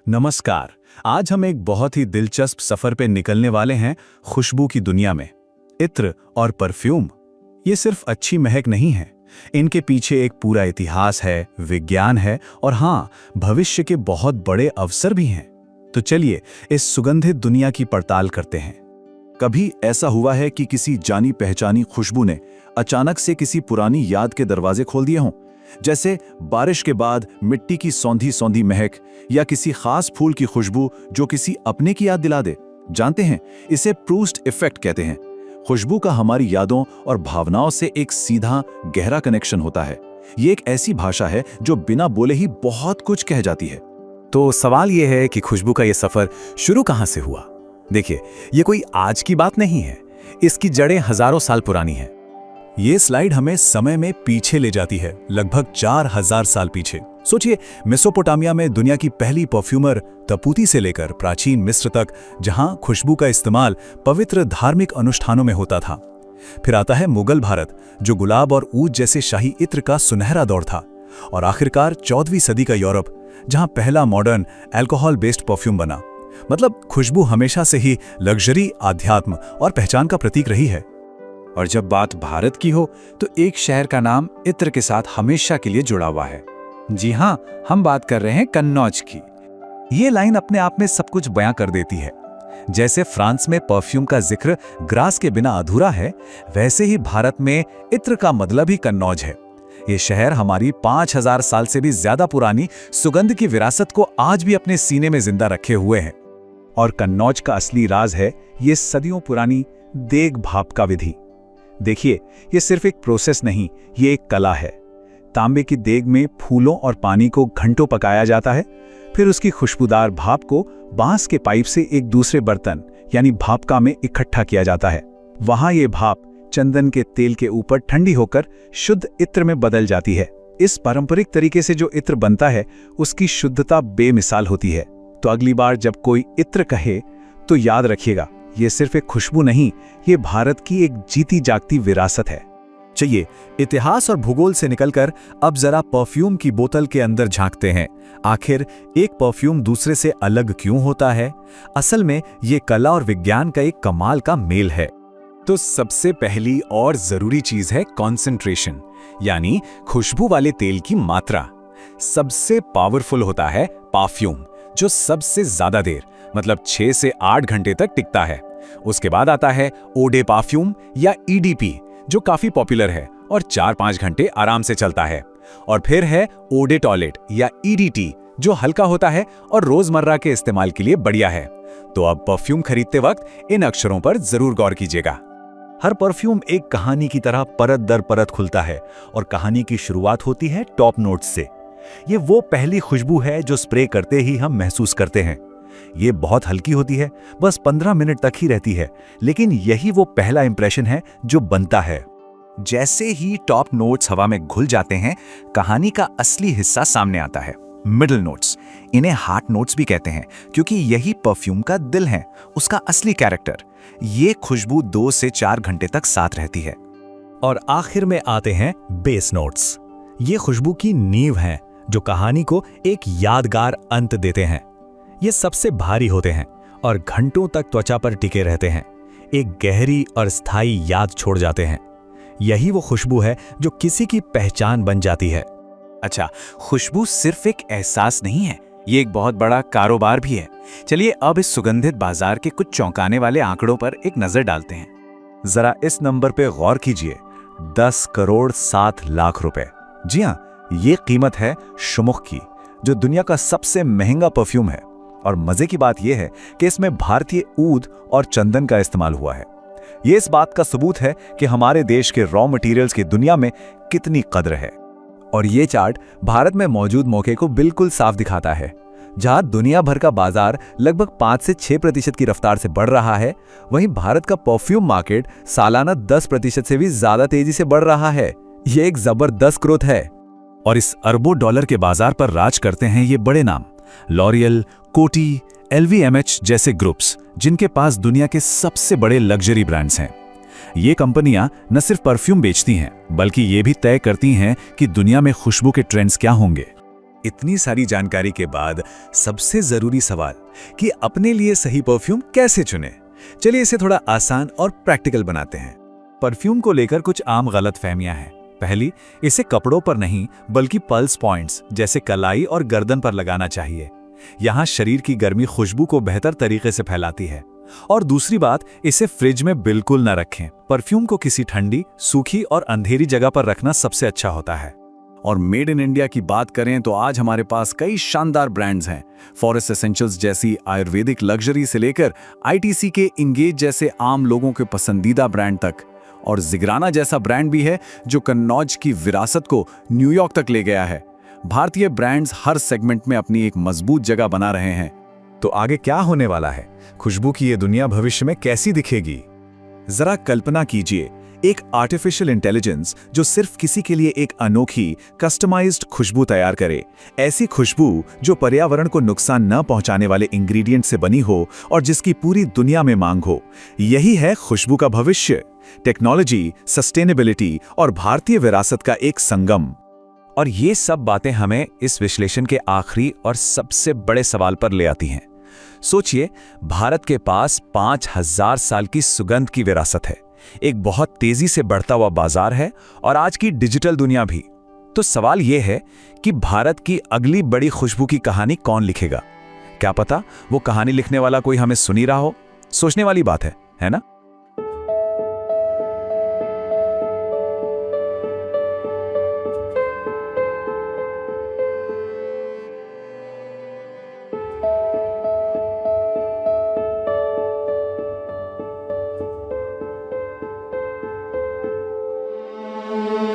नमस्कार। आज हम एक बहुत ही दिलचस्प सफर पे निकलने वाले हैं खुशबू की दुनिया में। इत्र और परफ्यूम ये सिर्फ अच्छी महक नहीं है, इनके पीछे एक पूरा इतिहास है, विज्ञान है और हाँ, भविष्य के बहुत बड़े अवसर भी हैं। तो चलिए इस सुगंधित दुनिया की पड़ताल करते हैं। कभी ऐसा हुआ है कि किसी जानी पहचानी खुशबू ने अचानक से किसी पुरानी याद के दरवाजे खोल दिए हों? जैसे बारिश के बाद मिट्टी की सौंधी सौंधी महक या किसी खास फूल की खुशबू जो किसी अपने की याद दिला दे। जानते हैं, इसे प्रूस्ट इफेक्ट कहते हैं। खुशबू का हमारी यादों और भावनाओं से एक सीधा गहरा कनेक्शन होता है। ये एक ऐसी भाषा है जो बिना बोले ही बहुत कुछ कह जाती है। तो सवाल ये है कि खुशबू का ये सफर शुरू कहाँ से हुआ? देखिए, ये कोई आज की बात नहीं है, इसकी जड़ें हजारों साल पुरानी हैं। ये स्लाइड हमें समय में पीछे ले जाती है, लगभग 4000 साल पीछे। सोचिए, मेसोपोटामिया में दुनिया की पहली परफ्यूमर तपूती से लेकर प्राचीन मिस्र तक, जहां खुशबू का इस्तेमाल पवित्र धार्मिक अनुष्ठानों में होता था। फिर आता है मुगल भारत, जो गुलाब और ऊद जैसे शाही इत्र का सुनहरा दौर था। और आखिरकार 14वीं सदी का यूरोप, जहां पहला मॉडर्न अल्कोहल बेस्ड परफ्यूम बना। मतलब खुशबू हमेशा से ही लग्जरी, आध्यात्म और पहचान का प्रतीक रही है। और जब बात भारत की हो तो एक शहर का नाम इत्र के साथ हमेशा के लिए जुड़ा हुआ है। जी हाँ, हम बात कर रहे हैं कन्नौज की। ये लाइन अपने आप में सब कुछ बयां कर देती है। जैसे फ्रांस में परफ्यूम का जिक्र ग्रास के बिना अधूरा है, वैसे ही भारत में इत्र का मतलब ही कन्नौज है। ये शहर हमारी 5000 साल से भी ज्यादा पुरानी सुगंध की विरासत को आज भी अपने सीने में जिंदा रखे हुए है। और कन्नौज का असली राज है ये सदियों पुरानी देग भाप का विधि। देखिए, ये सिर्फ एक प्रोसेस नहीं, ये एक कला है। तांबे की देग में फूलों और पानी को घंटों पकाया जाता है, फिर उसकी खुशबूदार भाप को बांस के पाइप से एक दूसरे बर्तन यानी भापका में इकट्ठा किया जाता है। वहां ये भाप चंदन के तेल के ऊपर ठंडी होकर शुद्ध इत्र में बदल जाती है। इस पारंपरिक तरीके से जो इत्र बनता है, उसकी शुद्धता बेमिसाल होती है। तो अगली बार जब कोई इत्र कहे तो याद रखिएगा, ये सिर्फ एक खुशबू नहीं, ये भारत की एक जीती जागती विरासत है। चलिए इतिहास और भूगोल से निकलकर अब जरा परफ्यूम की बोतल के अंदर झांकते हैं। आखिर एक परफ्यूम दूसरे से अलग क्यों होता है? असल में ये कला और विज्ञान का एक कमाल का मेल है। तो सबसे पहली और जरूरी चीज है कॉन्सेंट्रेशन, यानी खुशबू वाले तेल की मात्रा। सबसे पावरफुल होता है परफ्यूम, जो सबसे ज्यादा देर मतलब 6 से 8 घंटे तक टिकता है। उसके बाद आता है ओडे परफ्यूम या ईडीपी, जो काफी पॉपुलर है और 4-5 घंटे आराम से चलता है। और फिर है ओडे टॉयलेट या ईडीटी, जो हल्का होता है और रोजमर्रा के इस्तेमाल के लिए बढ़िया है। तो अब परफ्यूम खरीदते वक्त इन अक्षरों पर जरूर गौर कीजिएगा। हर परफ्यूम एक कहानी की तरह परत दर परत खुलता है और कहानी की शुरुआत होती है टॉप नोट्स से। ये वो पहली खुशबू है जो स्प्रे करते ही हम महसूस करते हैं। ये बहुत हल्की होती है, बस 15 मिनट तक ही रहती है, लेकिन यही वो पहला इंप्रेशन है जो बनता है। जैसे ही टॉप नोट्स हवा में घुल जाते हैं, कहानी का असली हिस्सा सामने आता है, मिडल नोट्स। इन्हें हार्ट नोट्स भी कहते हैं, क्योंकि यही परफ्यूम का दिल है, उसका असली कैरेक्टर। ये खुशबू 2 से 4 घंटे तक साथ रहती है। और आखिर में आते हैं बेस नोट्स। ये खुशबू की नींव हैं, जो कहानी को एक यादगार अंत देते हैं। ये सबसे भारी होते हैं और घंटों तक त्वचा पर टिके रहते हैं, एक गहरी और स्थायी याद छोड़ जाते हैं। यही वो खुशबू है जो किसी की पहचान बन जाती है। अच्छा, खुशबू सिर्फ एक एहसास नहीं है, ये एक बहुत बड़ा कारोबार भी है। चलिए अब इस सुगंधित बाजार के कुछ चौंकाने वाले आंकड़ों पर एक नजर डालते हैं। जरा इस नंबर पे गौर कीजिए, 10 करोड़ 7 लाख रुपए। जी हाँ, ये कीमत है शुमुख की, जो दुनिया का सबसे महंगा परफ्यूम है। और मजे की बात यह है कि इसमें भारतीय ऊद और चंदन का इस्तेमाल हुआ है। ये इस बात का सबूत है कि हमारे देश के रॉ मटेरियल्स की दुनिया में कितनी कद्र है। और ये चार्ट भारत में मौजूद मौके को बिल्कुल साफ दिखाता है। जहां दुनिया भर का बाजार लगभग 5 से 6% की रफ्तार से बढ़ रहा है, वहीं भारत का परफ्यूम मार्केट सालाना 10% से भी ज्यादा तेजी से बढ़ रहा है। ये एक जबरदस्त ग्रोथ है। और इस अरबों डॉलर के बाजार पर राज करते हैं ये बड़े नाम, लॉरियल, कोटी, LVMH जैसे ग्रुप्स, जिनके पास दुनिया के सबसे बड़े लग्जरी ब्रांड्स हैं। ये कंपनियां न सिर्फ परफ्यूम बेचती हैं, बल्कि ये भी तय करती हैं कि दुनिया में खुशबू के ट्रेंड्स क्या होंगे। इतनी सारी जानकारी के बाद सबसे जरूरी सवाल कि अपने लिए सही परफ्यूम कैसे चुनें। चलिए इसे थोड़ा आसान और प्रैक्टिकल बनाते हैं। परफ्यूम को लेकर कुछ आम गलतफहमियां हैं। पहली, इसे कपड़ों पर नहीं बल्कि पल्स पॉइंट्स जैसे कलाई और गर्दन पर लगाना चाहिए। यहाँ शरीर की गर्मी खुशबू को बेहतर तरीके से फैलाती है। और दूसरी बात, इसे फ्रिज में बिल्कुल न रखें। परफ्यूम को किसी ठंडी, सूखी और अंधेरी जगह पर रखना सबसे अच्छा होता है। और मेड इन इंडिया की बात करें तो आज हमारे पास कई शानदार ब्रांड्स हैं। फॉरेस्ट एसेंशियल्स जैसी आयुर्वेदिक लग्जरी से लेकर आईटीसी के इंगेज जैसे आम लोगों के पसंदीदा ब्रांड तक। और जिगराना जैसा ब्रांड भी है जो कन्नौज की विरासत को न्यूयॉर्क तक ले गया है। भारतीय ब्रांड्स हर सेगमेंट में अपनी एक मजबूत जगह बना रहे हैं। तो आगे क्या होने वाला है? खुशबू की ये दुनिया भविष्य में कैसी दिखेगी? जरा कल्पना कीजिए, एक आर्टिफिशियल इंटेलिजेंस जो सिर्फ किसी के लिए एक अनोखी कस्टमाइज्ड खुशबू तैयार करे। ऐसी खुशबू जो पर्यावरण को नुकसान न पहुंचाने वाले इंग्रेडिएंट से बनी हो और जिसकी पूरी दुनिया में मांग हो। यही है खुशबू का भविष्य। टेक्नोलॉजी, सस्टेनेबिलिटी और भारतीय विरासत का एक संगम। और ये सब बातें हमें इस विश्लेषण के आखिरी और सबसे बड़े सवाल पर ले आती हैं। सोचिए, भारत के पास 5000 साल की सुगंध की विरासत है, एक बहुत तेजी से बढ़ता हुआ बाजार है और आज की डिजिटल दुनिया भी। तो सवाल यह है कि भारत की अगली बड़ी खुशबू की कहानी कौन लिखेगा? क्या पता वो कहानी लिखने वाला कोई हमें सुन ही रहा हो। सोचने वाली बात है ना?